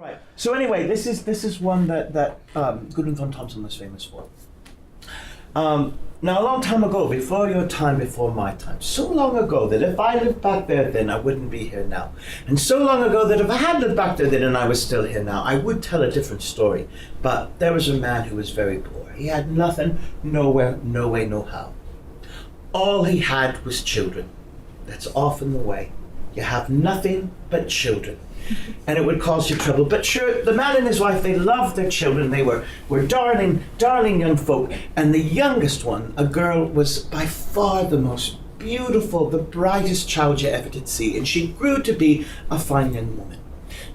Right. So anyway, this is one that Goodwin von Thompson was famous for. Now, a long time ago, before your time, before my time, so long ago that if I lived back there then, I wouldn't be here now. And so long ago that if I had lived back there then and I was still here now, I would tell a different story. But there was a man who was very poor. He had nothing, nowhere, no way, no how. All he had was children. That's often the way. You have nothing but children. And it would cause you trouble. But sure, the man and his wife, they loved their children. They were darling young folk. And the youngest one, a girl, was by far the most beautiful, the brightest child you ever did see. And she grew to be a fine young woman.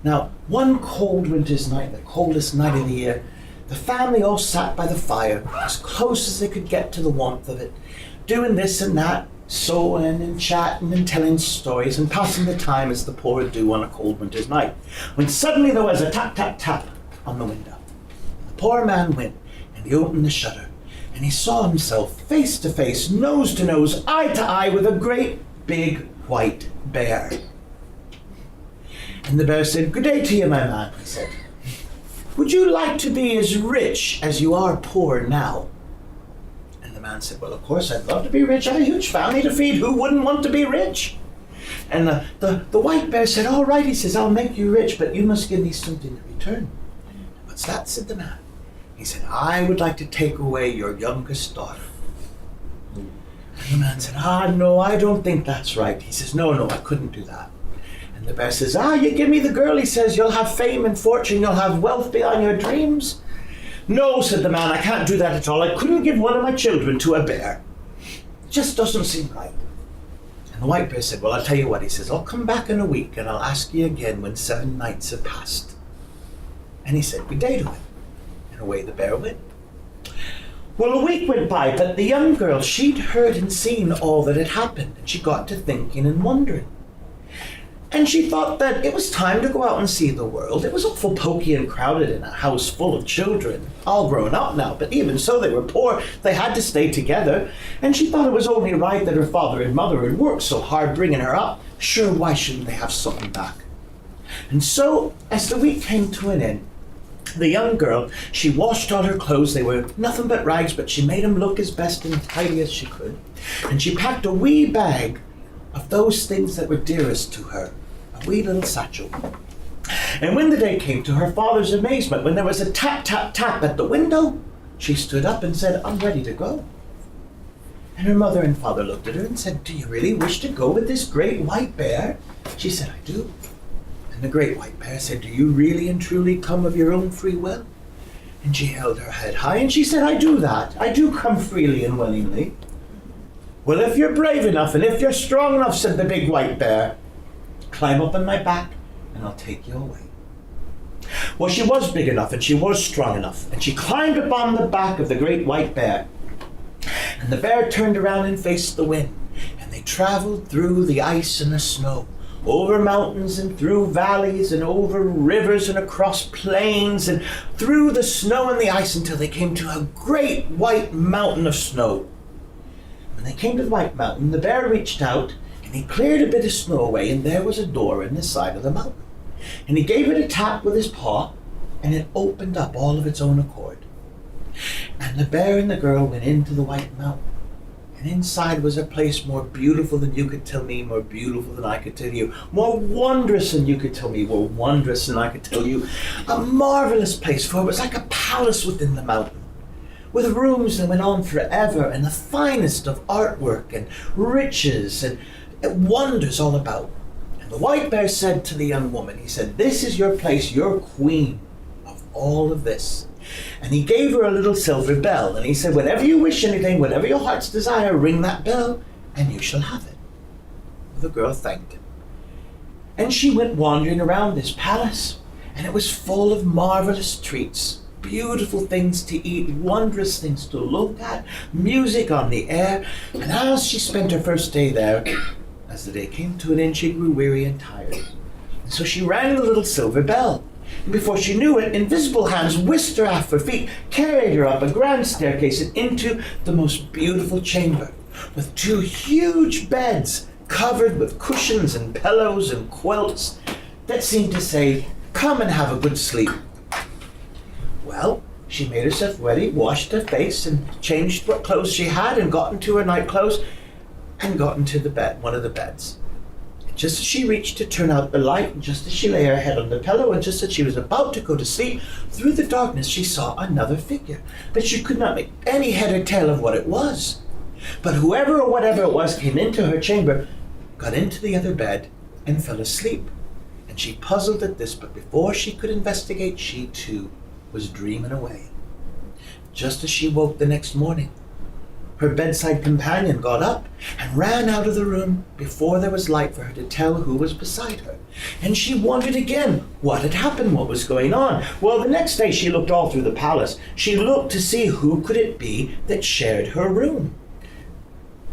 Now, one cold winter's night, the coldest night of the year, the family all sat by the fire, as close as they could get to the warmth of it, doing this and that, sewing and chatting and telling stories and passing the time as the poor do on a cold winter's night, when suddenly there was a tap, tap, tap on the window. The poor man went and he opened the shutter and he saw himself face to face, nose to nose, eye to eye with a great big white bear. And the bear said, "Good day to you, my man," he said. "Would you like to be as rich as you are poor now?" The man said, "Well, of course, I'd love to be rich. I have a huge family to feed. Who wouldn't want to be rich?" And the white bear said, "All right," he says, "I'll make you rich, but you must give me something in return." "What's that?" said the man. He said, "I would like to take away your youngest daughter." And the man said, "No, I don't think that's right." He says, No, I couldn't do that." And the bear says, "You give me the girl," he says, "you'll have fame and fortune, you'll have wealth beyond your dreams." "No," said the man, "I can't do that at all. I couldn't give one of my children to a bear. It just doesn't seem right." And the white bear said, "Well, I'll tell you what," he says, "I'll come back in a week and I'll ask you again when 7 nights have passed." And he said, "Good day to him." And away the bear went. Well, a week went by, but the young girl, she'd heard and seen all that had happened, and she got to thinking and wondering. And she thought that it was time to go out and see the world. It was awful pokey and crowded in a house full of children, all grown up now, but even so they were poor. They had to stay together. And she thought it was only right that her father and mother had worked so hard bringing her up. Sure, why shouldn't they have something back? And so, as the week came to an end, the young girl, she washed all her clothes. They were nothing but rags, but she made them look as best and tidy as she could. And she packed a wee bag of those things that were dearest to her, a wee little satchel. And when the day came, to her father's amazement, when there was a tap, tap, tap at the window, she stood up and said, "I'm ready to go." And her mother and father looked at her and said, "Do you really wish to go with this great white bear?" She said, "I do." And the great white bear said, "Do you really and truly come of your own free will?" And she held her head high and she said, "I do that. I do come freely and willingly." "Well, if you're brave enough and if you're strong enough," said the big white bear, "climb up on my back and I'll take you away." Well, she was big enough and she was strong enough, and she climbed up on the back of the great white bear. And the bear turned around and faced the wind, and they traveled through the ice and the snow, over mountains and through valleys and over rivers and across plains and through the snow and the ice until they came to a great white mountain of snow. When they came to the white mountain, the bear reached out and he cleared a bit of snow away, and there was a door in the side of the mountain. And he gave it a tap with his paw, and it opened up all of its own accord. And the bear and the girl went into the white mountain. And inside was a place more beautiful than you could tell me, more beautiful than I could tell you, more wondrous than you could tell me, more wondrous than I could tell you. A marvelous place, for it was like a palace within the mountain, with rooms that went on forever, and the finest of artwork and riches and wonders all about. And the white bear said to the young woman, he said, "This is your place, you're queen of all of this." And he gave her a little silver bell, and he said, "Whenever you wish anything, whatever your heart's desire, ring that bell, and you shall have it." The girl thanked him. And she went wandering around this palace, and it was full of marvelous treats, beautiful things to eat, wondrous things to look at, music on the air. And as she spent her first day there, as the day came to an end, she grew weary and tired. And so she rang the little silver bell. And before she knew it, invisible hands whisked her off her feet, carried her up a grand staircase and into the most beautiful chamber, with 2 huge beds covered with cushions and pillows and quilts that seemed to say, Come and have a good sleep. Well, she made herself ready, washed her face, and changed what clothes she had, and got into her night clothes, and got into the bed, one of the beds. Just as she reached to turn out the light, and just as she lay her head on the pillow, and just as she was about to go to sleep, through the darkness she saw another figure, but she could not make any head or tail of what it was. But whoever or whatever it was came into her chamber, got into the other bed, and fell asleep. And she puzzled at this, but before she could investigate, she too was dreaming away. Just as she woke the next morning, her bedside companion got up and ran out of the room before there was light for her to tell who was beside her. And she wondered again what had happened, what was going on. Well, the next day she looked all through the palace. She looked to see who could it be that shared her room.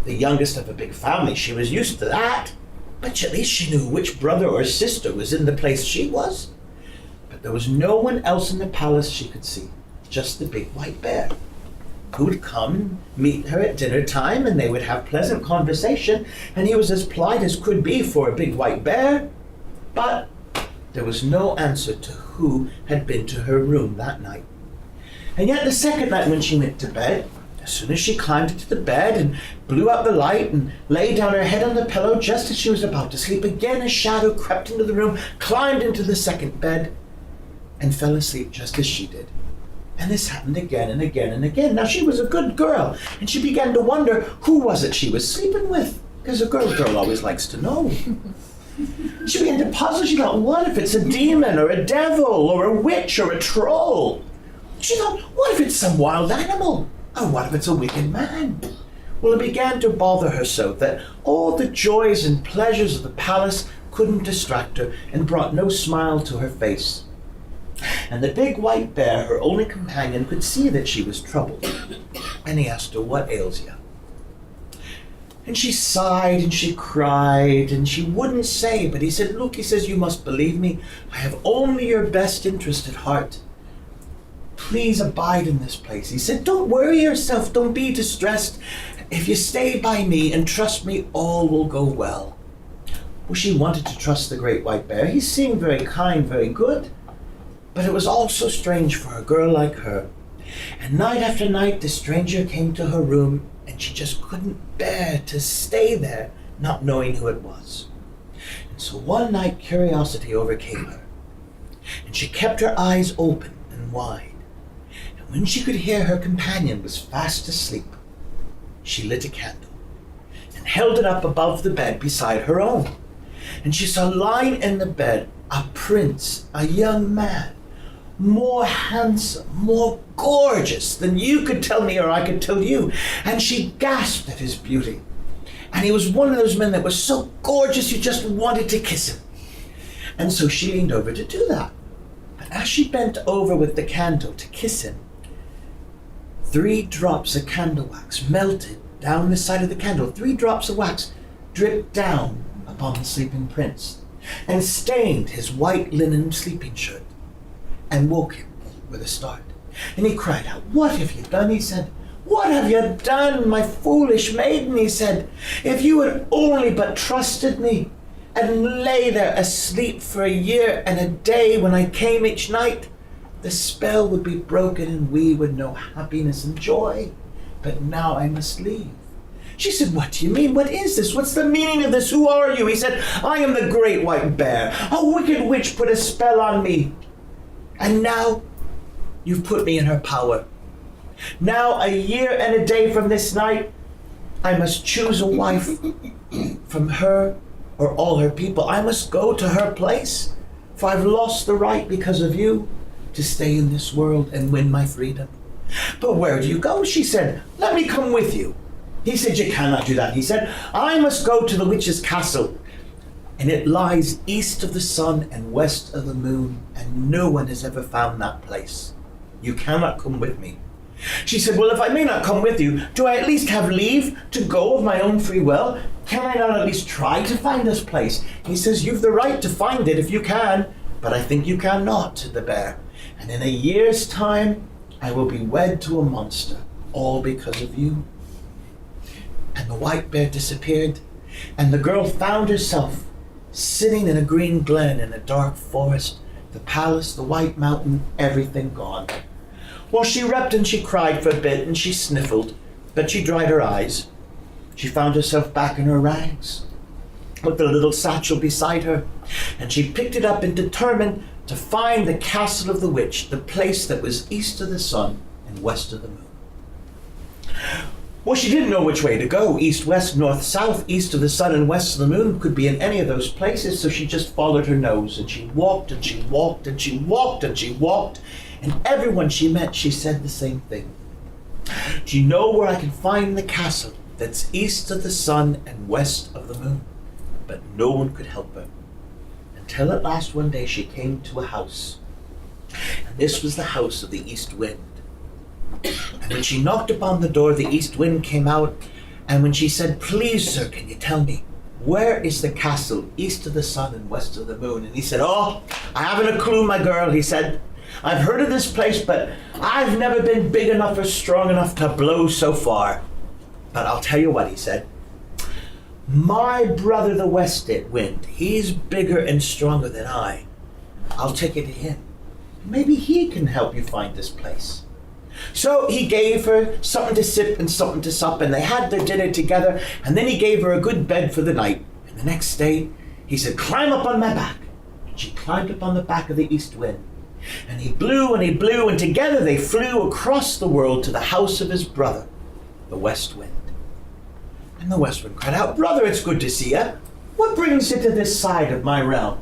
The youngest of a big family, she was used to that, but at least she knew which brother or sister was in the place she was. But there was no one else in the palace she could see, just the big white bear, who would come and meet her at dinner time, and they would have pleasant conversation, and he was as polite as could be for a big white bear. But there was no answer to who had been to her room that night. And yet the second night when she went to bed, as soon as she climbed into the bed and blew out the light and lay down her head on the pillow, just as she was about to sleep, again a shadow crept into the room, climbed into the second bed, and fell asleep just as she did. And this happened again and again and again. Now she was a good girl, and she began to wonder who was it she was sleeping with, because a girl always likes to know. She began to puzzle. She thought, what if it's a demon or a devil or a witch or a troll? She thought, what if it's some wild animal? Or what if it's a wicked man? Well, it began to bother her so that all the joys and pleasures of the palace couldn't distract her and brought no smile to her face. And the big white bear, her only companion, could see that she was troubled. And he asked her, what ails you? And she sighed and she cried and she wouldn't say, but he said, look, he says, you must believe me. I have only your best interest at heart. Please abide in this place. He said, don't worry yourself. Don't be distressed. If you stay by me and trust me, all will go well. Well, she wanted to trust the great white bear. He seemed very kind, very good. But it was all so strange for a girl like her. And night after night, the stranger came to her room, and she just couldn't bear to stay there, not knowing who it was. And so one night, curiosity overcame her, and she kept her eyes open and wide. And when she could hear her companion was fast asleep, she lit a candle and held it up above the bed beside her own. And she saw lying in the bed a prince, a young man, more handsome, more gorgeous than you could tell me or I could tell you. And she gasped at his beauty. And he was one of those men that was so gorgeous you just wanted to kiss him. And so she leaned over to do that. But as she bent over with the candle to kiss him, 3 drops of candle wax melted down the side of the candle. 3 drops of wax dripped down upon the sleeping prince and stained his white linen sleeping shirt and woke him with a start. And he cried out, what have you done? He said, what have you done, my foolish maiden? He said, if you had only but trusted me and lay there asleep for a year and a day when I came each night, the spell would be broken and we would know happiness and joy. But now I must leave. She said, what do you mean? What is this? What's the meaning of this? Who are you? He said, I am the great white bear. A wicked witch put a spell on me. And now you've put me in her power. Now, a year and a day from this night, I must choose a wife from her or all her people. I must go to her place, for I've lost the right because of you to stay in this world and win my freedom. But where do you go? She said, let me come with you. He said, you cannot do that. He said, I must go to the witch's castle. And it lies east of the sun and west of the moon, and no one has ever found that place. You cannot come with me. She said, well, if I may not come with you, do I at least have leave to go of my own free will? Can I not at least try to find this place? He says, you've the right to find it if you can, but I think you cannot, said the bear. And in a year's time, I will be wed to a monster, all because of you. And the white bear disappeared, and the girl found herself sitting in a green glen in a dark forest, The palace, the white mountain, everything gone. Well, she wept and she cried for a bit and she sniffled, but she dried her eyes. She found herself back in her rags, with the little satchel beside her, and she picked it up and determined to find the castle of the witch, the place that was east of the sun and west of the moon. Well, she didn't know which way to go, east, west, north, south. East of the sun and west of the moon could be in any of those places, so she just followed her nose, and she walked and she walked and she walked and she walked, and everyone she met, she said the same thing. Do you know where I can find the castle that's east of the sun and west of the moon? But no one could help her, until at last one day she came to a house, and this was the house of the east wind. And when she knocked upon the door, the east wind came out, and when she said, "Please, sir, can you tell me, where is the castle east of the sun and west of the moon?" And he said, "Oh, I haven't a clue, my girl," he said. "I've heard of this place, but I've never been big enough or strong enough to blow so far. But I'll tell you what," he said. "My brother, the west wind, he's bigger and stronger than I. I'll take it to him. Maybe he can help you find this place." So he gave her something to sip and something to sup, and they had their dinner together, and then he gave her a good bed for the night. And the next day, he said, "Climb up on my back." And she climbed up on the back of the east wind. And he blew, and together they flew across the world to the house of his brother, the west wind. And the west wind cried out, "Brother, it's good to see you. What brings you to this side of my realm?"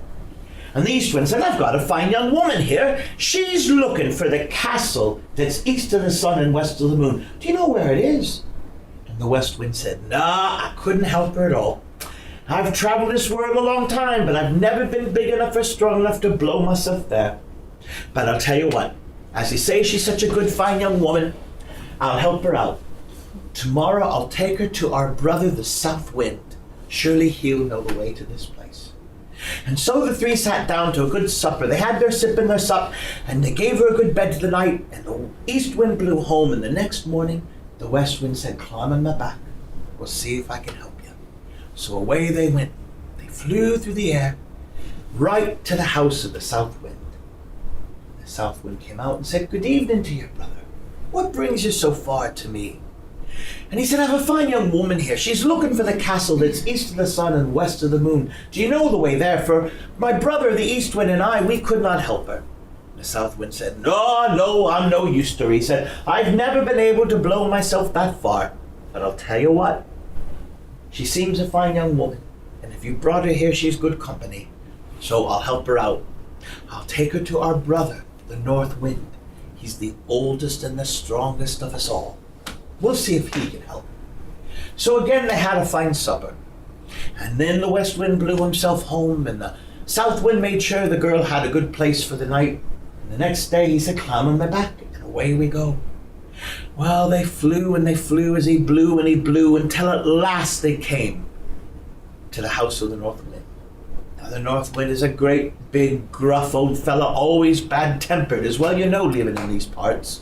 And the east wind said, "I've got a fine young woman here. She's looking for the castle that's east of the sun and west of the moon. Do you know where it is?" And the west wind said, "Nah, I couldn't help her at all. I've traveled this world a long time, but I've never been big enough or strong enough to blow myself there. But I'll tell you what, as you say, she's such a good, fine young woman, I'll help her out. Tomorrow I'll take her to our brother, the south wind. Surely he'll know the way to this place." And so the three sat down to a good supper. They had their sip and their sup, and they gave her a good bed for the night, and the east wind blew home, and the next morning the west wind said, "Climb on my back. We'll see if I can help you." So away they went. They flew through the air, right to the house of the south wind. The south wind came out and said, "Good evening to your brother. What brings you so far to me?" And he said, "I have a fine young woman here. She's looking for the castle that's east of the sun and west of the moon. Do you know the way there? For my brother, the east wind, and I, we could not help her." The south wind said, No, I'm no use to her." He said, "I've never been able to blow myself that far. But I'll tell you what, she seems a fine young woman, and if you brought her here, she's good company. So I'll help her out. I'll take her to our brother, the north wind. He's the oldest and the strongest of us all. We'll see if he can help." So again they had a fine supper. And then the west wind blew himself home, and the south wind made sure the girl had a good place for the night. And the next day he said, "Climb on my back," and away we go. Well, they flew and they flew as he blew and he blew, until at last they came to the house of the north wind. Now the north wind is a great big gruff old fella, always bad-tempered, as well you know, living in these parts.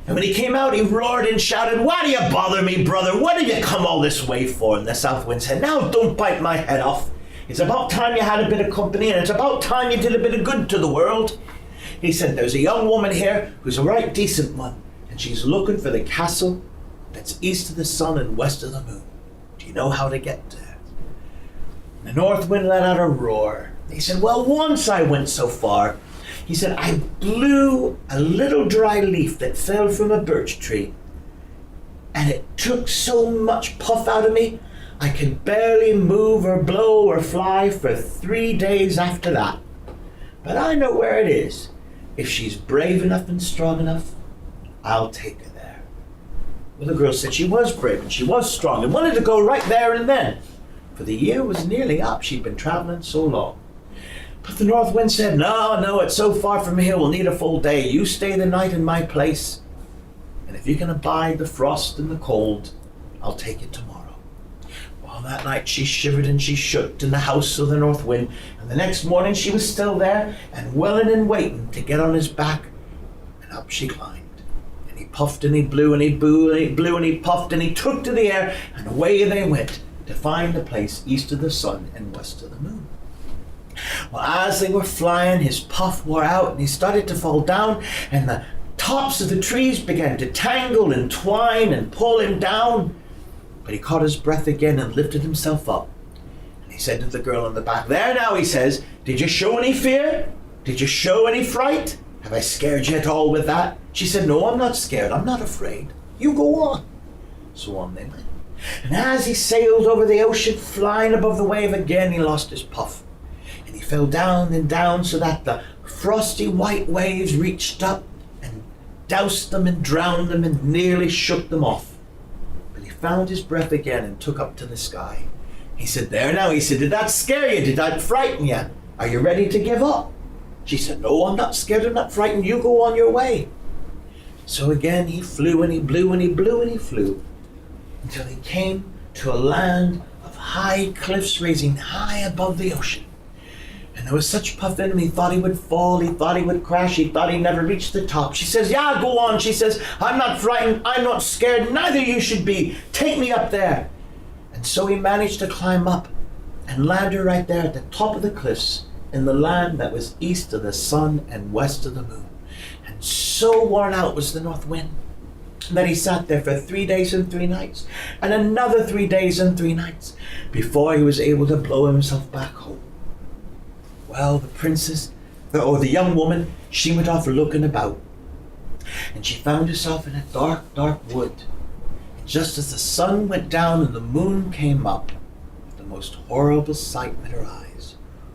And when he came out, he roared and shouted, "Why do you bother me, brother? What did you come all this way for?" And the south wind said, "Now don't bite my head off. It's about time you had a bit of company, and it's about time you did a bit of good to the world." He said, "There's a young woman here who's a right decent one, and she's looking for the castle that's east of the sun and west of the moon. Do you know how to get there?" The north wind let out a roar. He said, "Well, once I went so far," he said, "I blew a little dry leaf that fell from a birch tree, and it took so much puff out of me, I could barely move or blow or fly for 3 days after that. But I know where it is. If she's brave enough and strong enough, I'll take her there." Well, the girl said she was brave and she was strong and wanted to go right there and then, for the year was nearly up. She'd been traveling so long. But the north wind said, No, it's so far from here, we'll need a full day. You stay the night in my place, and if you can abide the frost and the cold, I'll take you tomorrow." Well, that night she shivered and she shook in the house of the north wind, and the next morning she was still there and willing and waiting to get on his back, and up she climbed. And he puffed and he blew and he blew and he blew and he puffed, and he took to the air, and away they went to find the place east of the sun and west of the moon. Well, as they were flying, his puff wore out and he started to fall down, and the tops of the trees began to tangle and twine and pull him down. But he caught his breath again and lifted himself up. And he said to the girl in the back, "There now," he says, "did you show any fear? Did you show any fright? Have I scared you at all with that?" She said, "No, I'm not scared. I'm not afraid. You go on." So on they went. And as he sailed over the ocean, flying above the wave again, he lost his puff. And he fell down and down so that the frosty white waves reached up and doused them and drowned them and nearly shook them off. But he found his breath again and took up to the sky. He said, "There now," he said, "did that scare you? Did that frighten you? Are you ready to give up?" She said, "No, I'm not scared. I'm not frightened. You go on your way." So again he flew and he blew and he blew and he flew until he came to a land of high cliffs rising high above the ocean. And there was such puff in him, he thought he would fall, he thought he would crash, he thought he'd never reach the top. She says, "Yeah, go on." She says, "I'm not frightened, I'm not scared, neither you should be. Take me up there." And so he managed to climb up and land her right there at the top of the cliffs in the land that was east of the sun and west of the moon. And so worn out was the north wind that he sat there for 3 days and 3 nights, and another 3 days and 3 nights before he was able to blow himself back home. Well, the princess, or the young woman, she went off looking about, and she found herself in a dark, dark wood. And just as the sun went down and the moon came up, the most horrible sight met her eyes.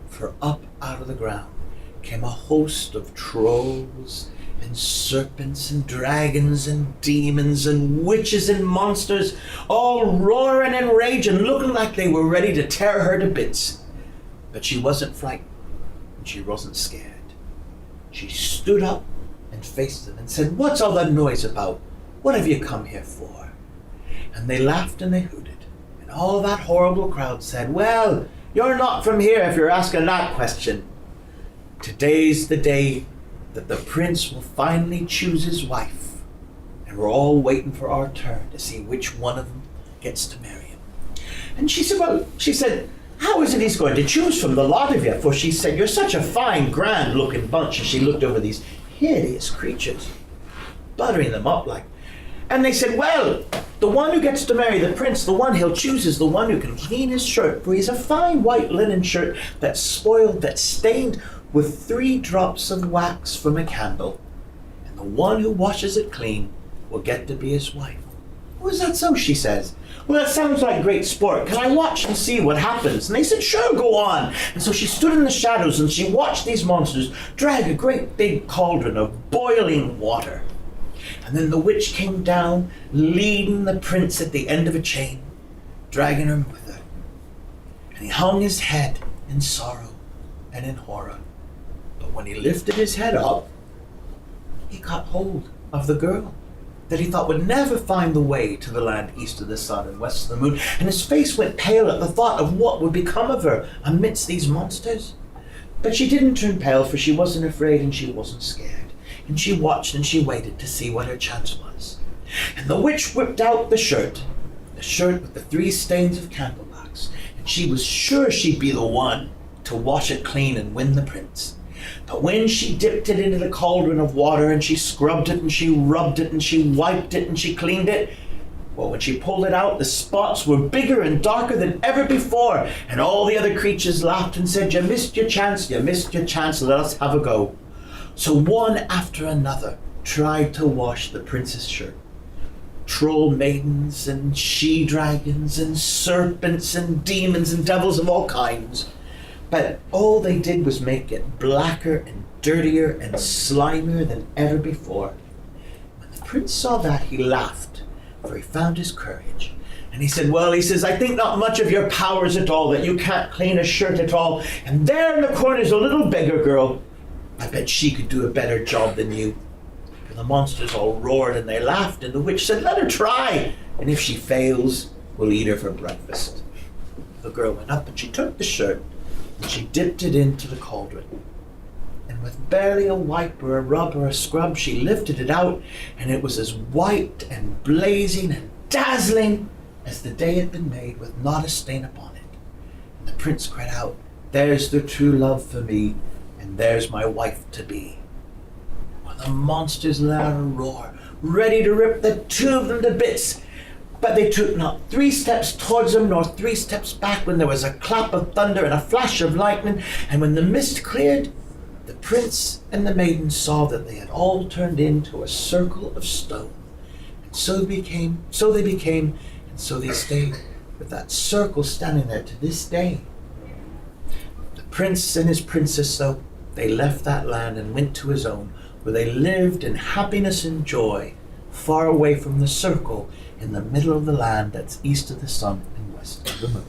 For up out of the ground came a host of trolls and serpents and dragons and demons and witches and monsters, all roaring and raging, looking like they were ready to tear her to bits. But she wasn't frightened. She wasn't scared. She stood up and faced them and said, "What's all that noise about? What have you come here for?" And they laughed and they hooted. And all that horrible crowd said, "Well, you're not from here if you're asking that question. Today's the day that the prince will finally choose his wife. And we're all waiting for our turn to see which one of them gets to marry him." And she said, "How is it he's going to choose from the lot of you?" For she said, "You're such a fine, grand-looking bunch." And she looked over these hideous creatures, buttering them up like. And they said, "Well, the one who gets to marry the prince, the one he'll choose is the one who can clean his shirt, for he's a fine white linen shirt that's spoiled, that's stained with 3 drops of wax from a candle. And the one who washes it clean will get to be his wife." "Oh, is that so?" she says. "Well, that sounds like great sport. Can I watch and see what happens?" And they said, "Sure, go on." And so she stood in the shadows and she watched these monsters drag a great big cauldron of boiling water. And then the witch came down, leading the prince at the end of a chain, dragging him with her. And he hung his head in sorrow and in horror. But when he lifted his head up, he caught hold of the girl that he thought would never find the way to the land east of the sun and west of the moon, and his face went pale at the thought of what would become of her amidst these monsters. But she didn't turn pale, for she wasn't afraid and she wasn't scared, and she watched and she waited to see what her chance was. And the witch whipped out the shirt with the 3 stains of candle wax, and she was sure she'd be the one to wash it clean and win the prince. But when she dipped it into the cauldron of water and she scrubbed it and she rubbed it and she wiped it and she cleaned it, well, when she pulled it out, the spots were bigger and darker than ever before. And all the other creatures laughed and said, "You missed your chance, let us have a go." So one after another tried to wash the prince's shirt. Troll maidens and she-dragons and serpents and demons and devils of all kinds. But all they did was make it blacker and dirtier and slimier than ever before. When the prince saw that, he laughed, for he found his courage. And he said, "Well," he says, "I think not much of your powers at all, that you can't clean a shirt at all. And there in the corner is a little beggar girl. I bet she could do a better job than you." And the monsters all roared and they laughed, and the witch said, "Let her try, and if she fails, we'll eat her for breakfast." The girl went up and she took the shirt, and she dipped it into the cauldron. And with barely a wipe or a rub or a scrub, she lifted it out, and it was as white and blazing and dazzling as the day had been made, with not a stain upon it. And the prince cried out, There's the true love for me, and there's my wife to be. Well, the monsters let out a roar, ready to rip the two of them to bits. But they took not 3 steps towards him, nor 3 steps back, when there was a clap of thunder and a flash of lightning, and when the mist cleared, the prince and the maiden saw that they had all turned into a circle of stone. And so they became, and so they stayed, with that circle standing there to this day. The prince and his princess, though, they left that land and went to his own, where they lived in happiness and joy, far away from the circle in the middle of the land that's east of the sun and west of the moon.